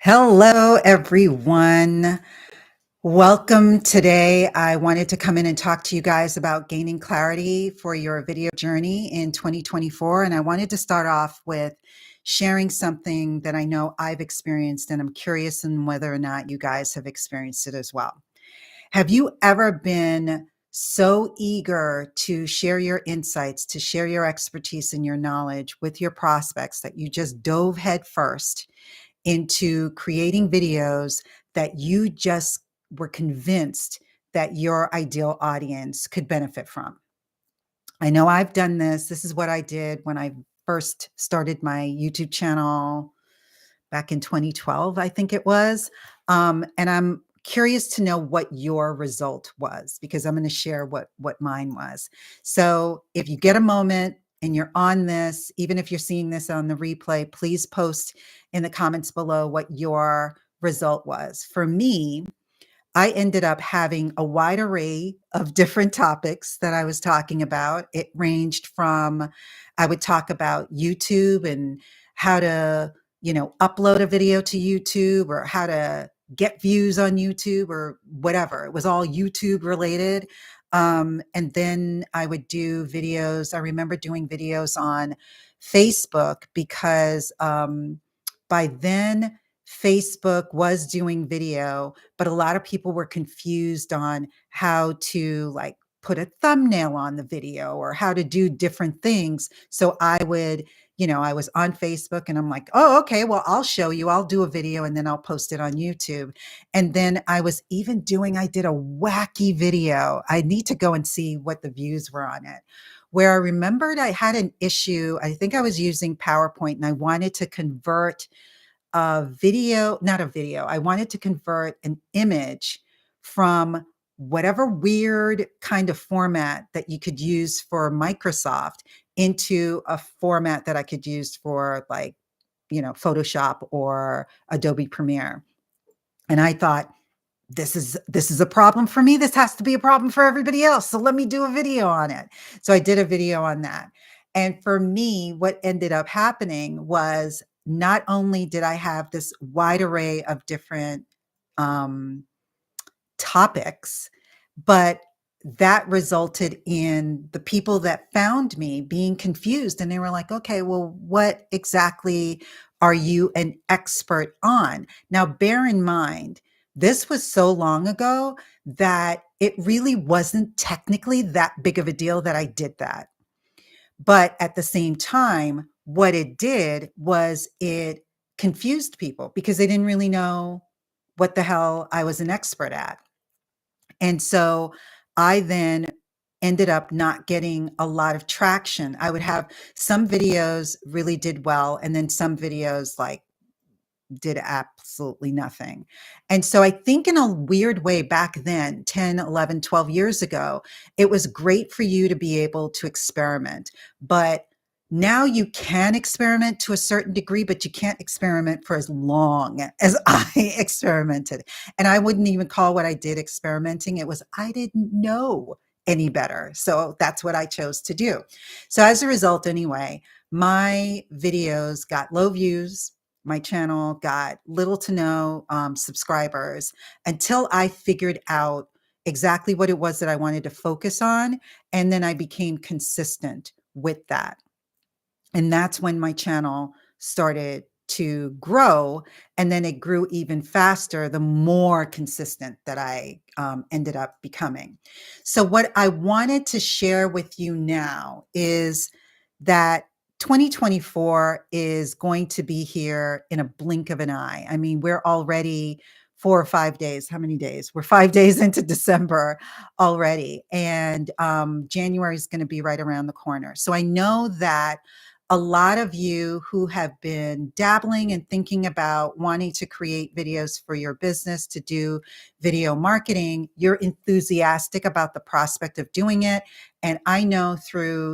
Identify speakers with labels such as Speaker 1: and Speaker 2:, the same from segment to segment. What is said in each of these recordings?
Speaker 1: Hello, everyone. Welcome today. I wanted to come in and talk to you guys about gaining clarity for your video journey in 2024. And I wanted to start off with sharing something that I know I've experienced, and I'm curious in whether or not you guys have experienced it as well. Have you ever been so eager to share your insights, to share your expertise and your knowledge with your prospects that you just dove headfirst into creating videos that you just were convinced that your ideal audience could benefit from? I know I've done this. This is what I did when I first started my YouTube channel back in 2012, I think it was. And I'm curious to know what your result was because I'm going to share what mine was. So if you get a moment and you're on this, even if you're seeing this on the replay, please post in the comments below what your result was. For me, I ended up having a wide array of different topics that I was talking about. It ranged from, I would talk about YouTube and how to, upload a video to YouTube or how to get views on YouTube or whatever. It was all YouTube related. And then I would do videos. I remember doing videos on Facebook because by then, Facebook was doing video, but a lot of people were confused on how to like put a thumbnail on the video or how to do different things. So I would, I was on Facebook and I'm like, oh, okay, well, I'll show you. I'll do a video and then I'll post it on YouTube. And then I did a wacky video. I need to go and see what the views were on it. Where I remembered I had an issue. I think I was using PowerPoint and I wanted to convert not a video. I wanted to convert an image from whatever weird kind of format that you could use for Microsoft into a format that I could use for like, Photoshop or Adobe Premiere. And I thought, this is a problem for me. This has to be a problem for everybody else. So let me do a video on it. So I did a video on that. And for me, what ended up happening was not only did I have this wide array of different um, topics, but that resulted in the people that found me being confused. And they were like, okay, well, what exactly are you an expert on? Now, bear in mind, this was so long ago that it really wasn't technically that big of a deal that I did that. But at the same time, what it did was it confused people because they didn't really know what the hell I was an expert at. And so I then ended up not getting a lot of traction. I would have some videos really did well, and then some videos like did absolutely nothing. And so I think in a weird way back then, 10, 11, 12 years ago, it was great for you to be able to experiment. But now you can experiment to a certain degree, but you can't experiment for as long as I experimented. And I wouldn't even call what I did experimenting. It was, I didn't know any better. So that's what I chose to do. So as a result, anyway, my videos got low views. My channel got little to no subscribers until I figured out exactly what it was that I wanted to focus on. And then I became consistent with that. And that's when my channel started to grow. And then it grew even faster the more consistent that I ended up becoming. So, what I wanted to share with you now is that 2024 is going to be here in a blink of an eye. I mean, we're already 4 or 5 days. How many days? We're 5 days into December already. And January is going to be right around the corner. So I know that a lot of you who have been dabbling and thinking about wanting to create videos for your business, to do video marketing, you're enthusiastic about the prospect of doing it. And I know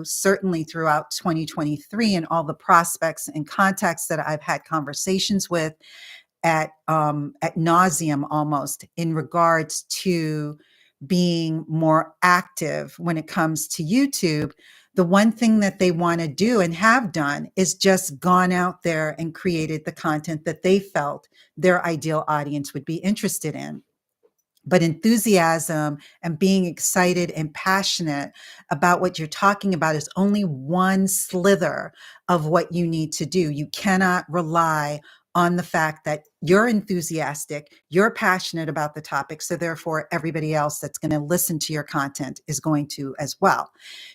Speaker 1: certainly throughout 2023 and all the prospects and contacts that I've had conversations with at nauseum almost in regards to being more active when it comes to YouTube, The one thing that they want to do and have done is just gone out there and created the content that they felt their ideal audience would be interested in. But enthusiasm and being excited and passionate about what you're talking about is only one slither of what you need to do. You cannot rely on the fact that you're enthusiastic, you're passionate about the topic, so therefore everybody else that's going to listen to your content is going to as well.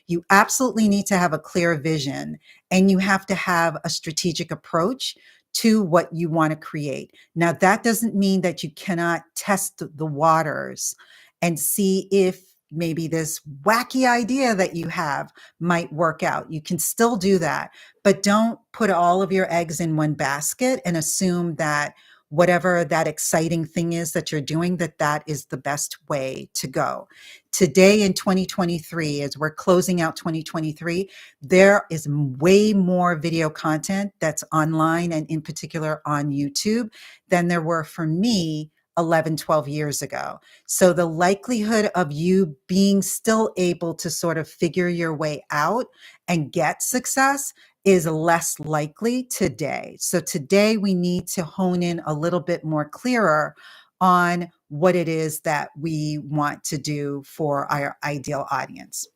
Speaker 1: You absolutely need to have a clear vision, and you have to have a strategic approach to what you want to create. Now, that doesn't mean that you cannot test the waters and see if maybe this wacky idea that you have might work out. You can still do that, but don't put all of your eggs in one basket and assume that whatever that exciting thing is that you're doing, that is the best way to go. Today in 2023, as we're closing out 2023, there is way more video content that's online and in particular on YouTube than there were for me 11, 12 years ago. So the likelihood of you being still able to sort of figure your way out and get success is less likely today. So today we need to hone in a little bit more clearer on what it is that we want to do for our ideal audience.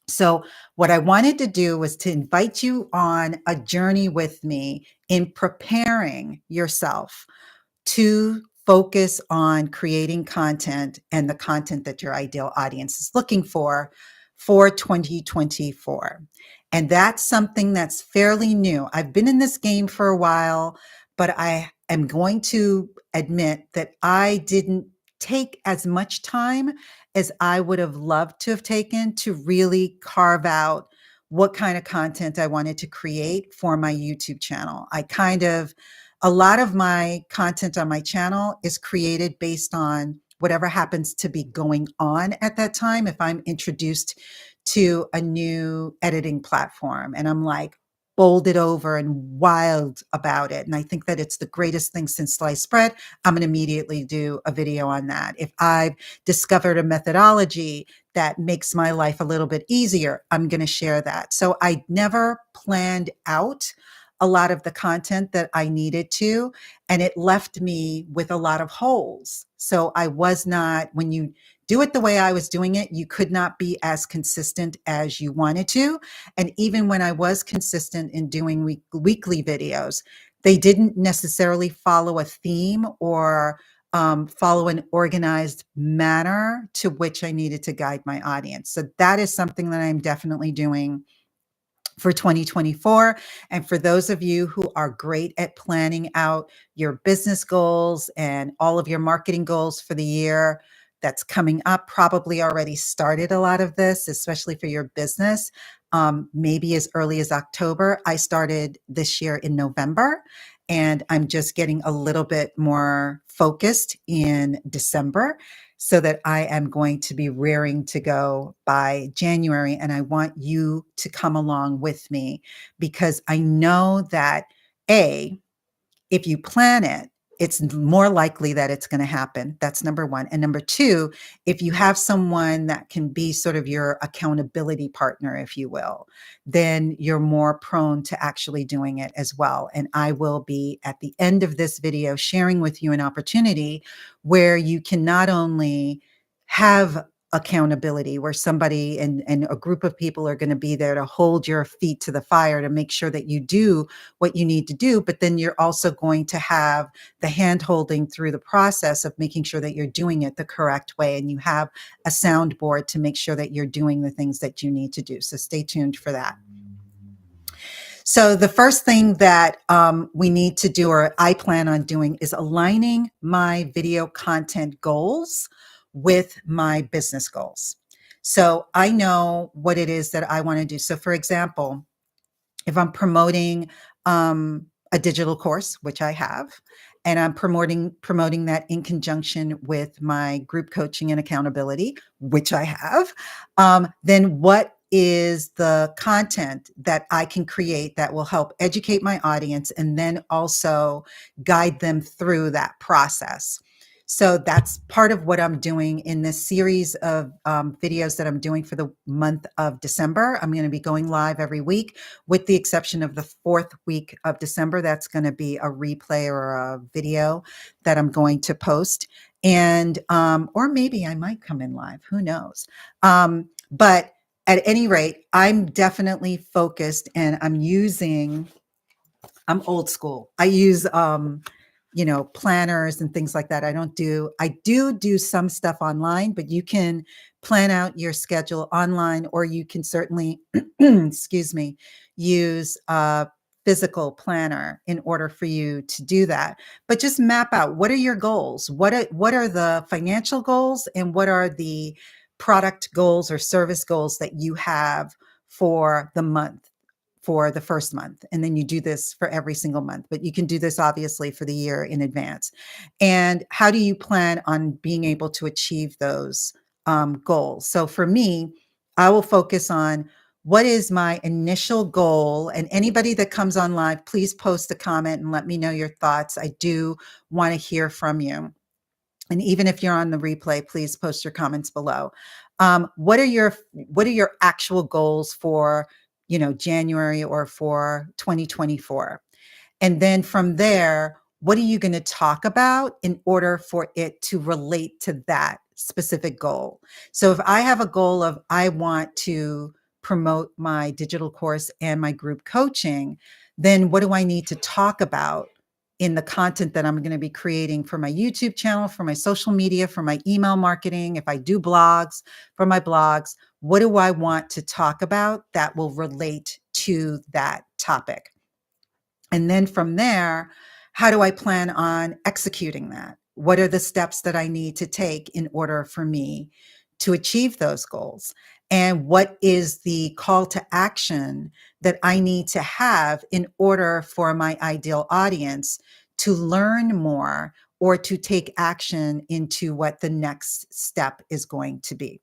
Speaker 1: So what I wanted to do was to invite you on a journey with me in preparing yourself to focus on creating content and the content that your ideal audience is looking for 2024. And that's something that's fairly new. I've been in this game for a while, but I am going to admit that I didn't take as much time as I would have loved to have taken to really carve out what kind of content I wanted to create for my YouTube channel. A lot of my content on my channel is created based on whatever happens to be going on at that time. If I'm introduced to a new editing platform and I'm like bowled over and wild about it, and I think that it's the greatest thing since sliced bread, I'm going to immediately do a video on that. If I've discovered a methodology that makes my life a little bit easier, I'm going to share that. So I never planned out a lot of the content that I needed to, and it left me with a lot of holes. So I was not, when you do it the way I was doing it, you could not be as consistent as you wanted to. And even when I was consistent in doing weekly videos, they didn't necessarily follow a theme or follow an organized manner to which I needed to guide my audience. So that is something that I'm definitely doing for 2024. And for those of you who are great at planning out your business goals and all of your marketing goals for the year that's coming up, probably already started a lot of this, especially for your business, maybe as early as October. I started this year in November, and I'm just getting a little bit more focused in December, so that I am going to be rearing to go by January. And I want you to come along with me, because I know that if you plan it, it's more likely that it's going to happen. That's number one. And number two, if you have someone that can be sort of your accountability partner, if you will, then you're more prone to actually doing it as well. And I will be at the end of this video sharing with you an opportunity where you can not only have accountability, where somebody and a group of people are going to be there to hold your feet to the fire to make sure that you do what you need to do, but then you're also going to have the hand holding through the process of making sure that you're doing it the correct way, and you have a soundboard to make sure that you're doing the things that you need to do. So stay tuned for that. So the first thing that we need to do, or I plan on doing, is aligning my video content goals with my business goals. So I know what it is that I want to do. So for example, if I'm promoting a digital course, which I have, and I'm promoting that in conjunction with my group coaching and accountability, which I have, then what is the content that I can create that will help educate my audience and then also guide them through that process? So that's part of what I'm doing in this series of videos that I'm doing for the month of December. I'm going to be going live every week, with the exception of the fourth week of December. That's going to be a replay or a video that I'm going to post. And, or maybe I might come in live, who knows? But at any rate, I'm definitely focused, and I'm old school. I use, planners and things like that. I do some stuff online, but you can plan out your schedule online, or you can certainly, excuse me, use a physical planner in order for you to do that. But just map out, what are your goals? What are the financial goals, and what are the product goals or service goals that you have for the month, for the first month? And then you do this for every single month, but you can do this obviously for the year in advance. And how do you plan on being able to achieve those goals? So for me, I will focus on, what is my initial goal? And anybody that comes on live, please post a comment and let me know your thoughts. I do want to hear from you. And even if you're on the replay, please post your comments below. What are your actual goals for, January or for 2024? And then from there, what are you going to talk about in order for it to relate to that specific goal? So if I have a goal of, I want to promote my digital course and my group coaching, then what do I need to talk about in the content that I'm going to be creating for my YouTube channel, for my social media, for my email marketing? If I do blogs, for my blogs, what do I want to talk about that will relate to that topic? And then from there, how do I plan on executing that? What are the steps that I need to take in order for me to achieve those goals? And what is the call to action that I need to have in order for my ideal audience to learn more, or to take action into what the next step is going to be?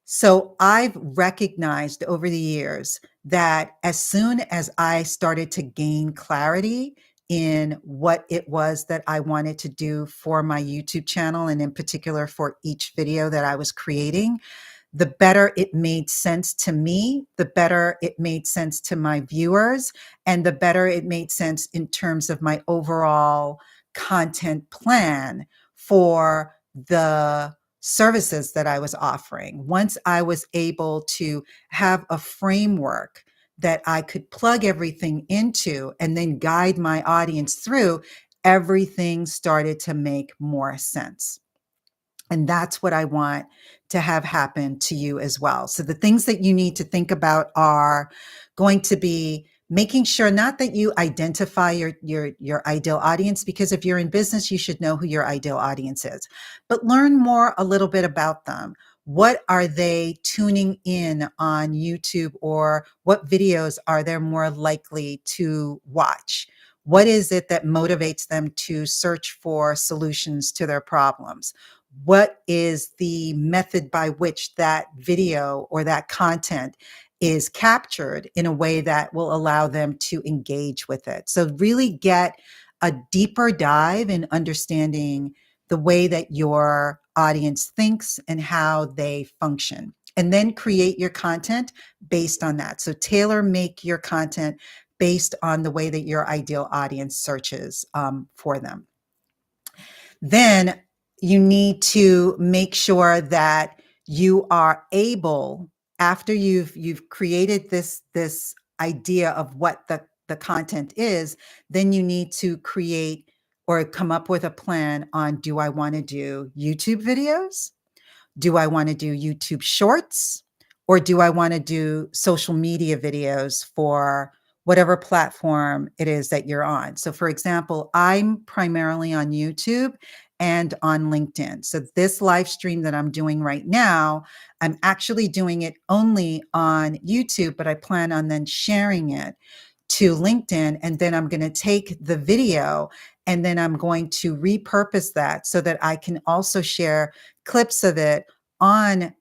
Speaker 1: So I've recognized over the years that as soon as I started to gain clarity in what it was that I wanted to do for my YouTube channel, and in particular for each video that I was creating, the better it made sense to me, the better it made sense to my viewers, and the better it made sense in terms of my overall content plan for the services that I was offering. Once I was able to have a framework that I could plug everything into and then guide my audience through, everything started to make more sense. And that's what I want to have happen to you as well. So the things that you need to think about are going to be making sure, not that you identify your ideal audience, because if you're in business, you should know who your ideal audience is, but learn more a little bit about them. What are they tuning in on YouTube, or what videos are they more likely to watch? What is it that motivates them to search for solutions to their problems? What is the method by which that video or that content is captured in a way that will allow them to engage with it? So really get a deeper dive in understanding the way that your audience thinks and how they function, and then create your content based on that. So make your content based on the way that your ideal audience searches for them. Then you need to make sure that you are able, after you've created this idea of what the content is, then you need to create or come up with a plan on, do I want to do YouTube videos? Do I want to do YouTube shorts, or do I want to do social media videos for whatever platform it is that you're on? So for example, I'm primarily on YouTube and on LinkedIn. So this live stream that I'm doing right now, I'm actually doing it only on YouTube, but I plan on then sharing it to LinkedIn. And then I'm going to take the video and then I'm going to repurpose that so that I can also share clips of it on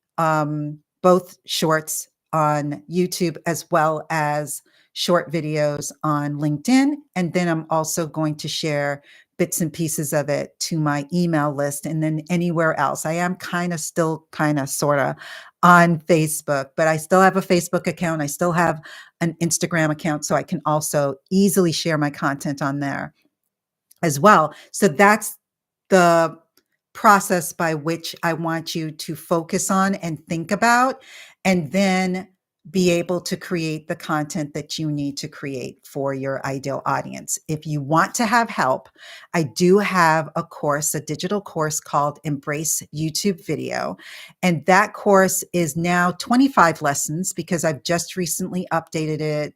Speaker 1: both shorts on YouTube, as well as short videos on LinkedIn. And then I'm also going to share bits and pieces of it to my email list and then anywhere else. I am still sort of on Facebook, but I still have a Facebook account. I still have an Instagram account, so I can also easily share my content on there as well. So that's the process by which I want you to focus on and think about, and then be able to create the content that you need to create for your ideal audience. If you want to have help, I do have a course, a digital course called Embrace YouTube Video. And that course is now 25 lessons because I've just recently updated it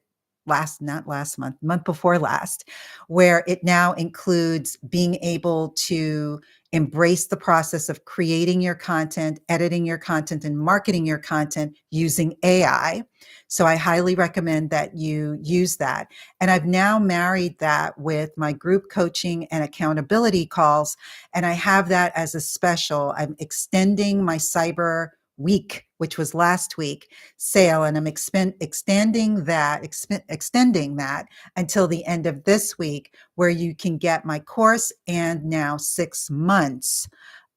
Speaker 1: not last month, month before last, where it now includes being able to embrace the process of creating your content, editing your content, and marketing your content using AI. So I highly recommend that you use that. And I've now married that with my group coaching and accountability calls. And I have that as a special. I'm extending my Cyber Week, which was last week, sale, and I'm extending that until the end of this week, where you can get my course and now 6 months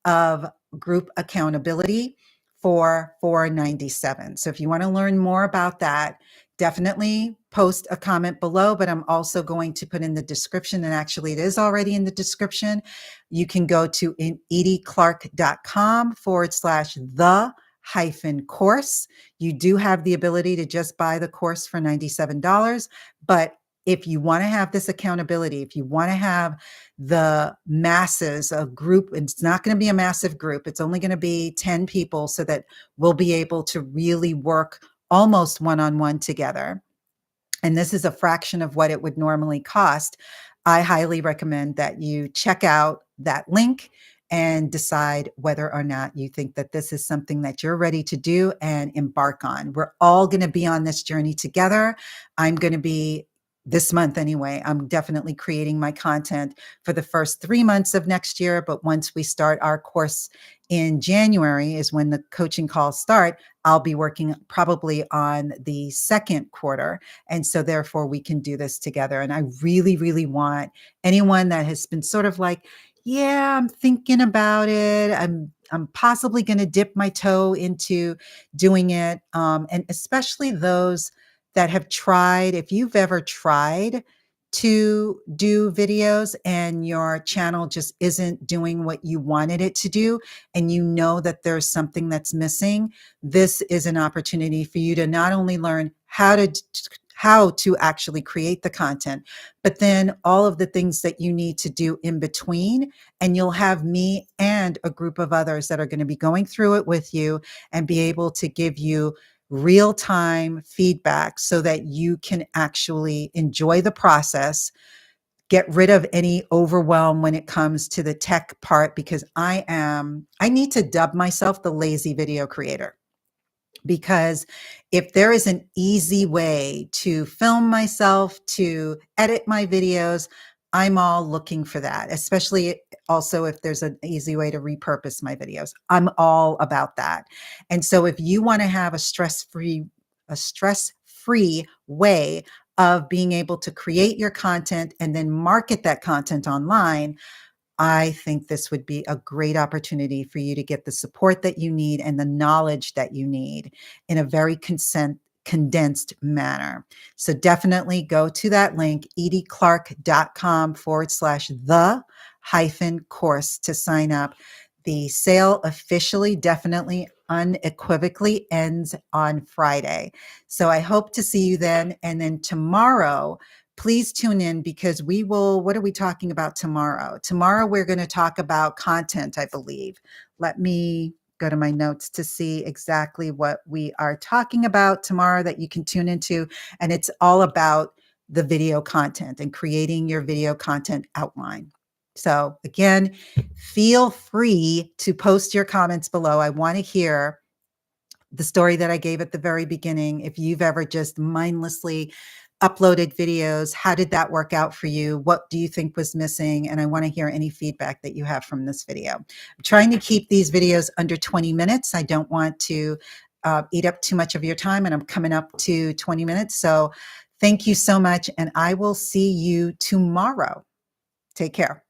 Speaker 1: of group accountability for $497. So if you want to learn more about that, definitely post a comment below, but I'm also going to put in the description, and actually it is already in the description. You can go to ediclark.com/the-course. You do have the ability to just buy the course for $97, but if you want to have this accountability, if you want to have the masses, a group, it's not going to be a massive group. It's only going to be 10 people so that we'll be able to really work almost one-on-one together. And this is a fraction of what it would normally cost. I highly recommend that you check out that link and decide whether or not you think that this is something that you're ready to do and embark on. We're all going to be on this journey together. I'm going to be this month anyway. I'm definitely creating my content for the first 3 months of next year. But once we start our course in January is when the coaching calls start. I'll be working probably on the second quarter. And so therefore we can do this together. And I really, really want anyone that has been sort of like, yeah, I'm thinking about it. I'm possibly going to dip my toe into doing it. And especially those that have tried, if you've ever tried to do videos and your channel just isn't doing what you wanted it to do, and you know that there's something that's missing, this is an opportunity for you to not only learn how to actually create the content, but then all of the things that you need to do in between. And you'll have me and a group of others that are going to be going through it with you and be able to give you real-time feedback so that you can actually enjoy the process, get rid of any overwhelm when it comes to the tech part, because I need to dub myself the lazy video creator. Because if there is an easy way to film myself, to edit my videos, I'm all looking for that, especially also if there's an easy way to repurpose my videos. I'm all about that. And so if you want to have a stress-free way of being able to create your content and then market that content online, I think this would be a great opportunity for you to get the support that you need and the knowledge that you need in a very condensed manner. So definitely go to that link, ediclark.com/the-course to sign up. The sale officially, definitely, unequivocally ends on Friday. So I hope to see you then. And then tomorrow, please tune in, because what are we talking about tomorrow? Tomorrow, we're going to talk about content, I believe. Let me go to my notes to see exactly what we are talking about tomorrow that you can tune into. And it's all about the video content and creating your video content outline. So again, feel free to post your comments below. I want to hear the story that I gave at the very beginning. If you've ever just mindlessly uploaded videos, how did that work out for you? What do you think was missing? And I want to hear any feedback that you have from this video. I'm trying to keep these videos under 20 minutes. I don't want to eat up too much of your time, and I'm coming up to 20 minutes. So thank you so much, and I will see you tomorrow. Take care.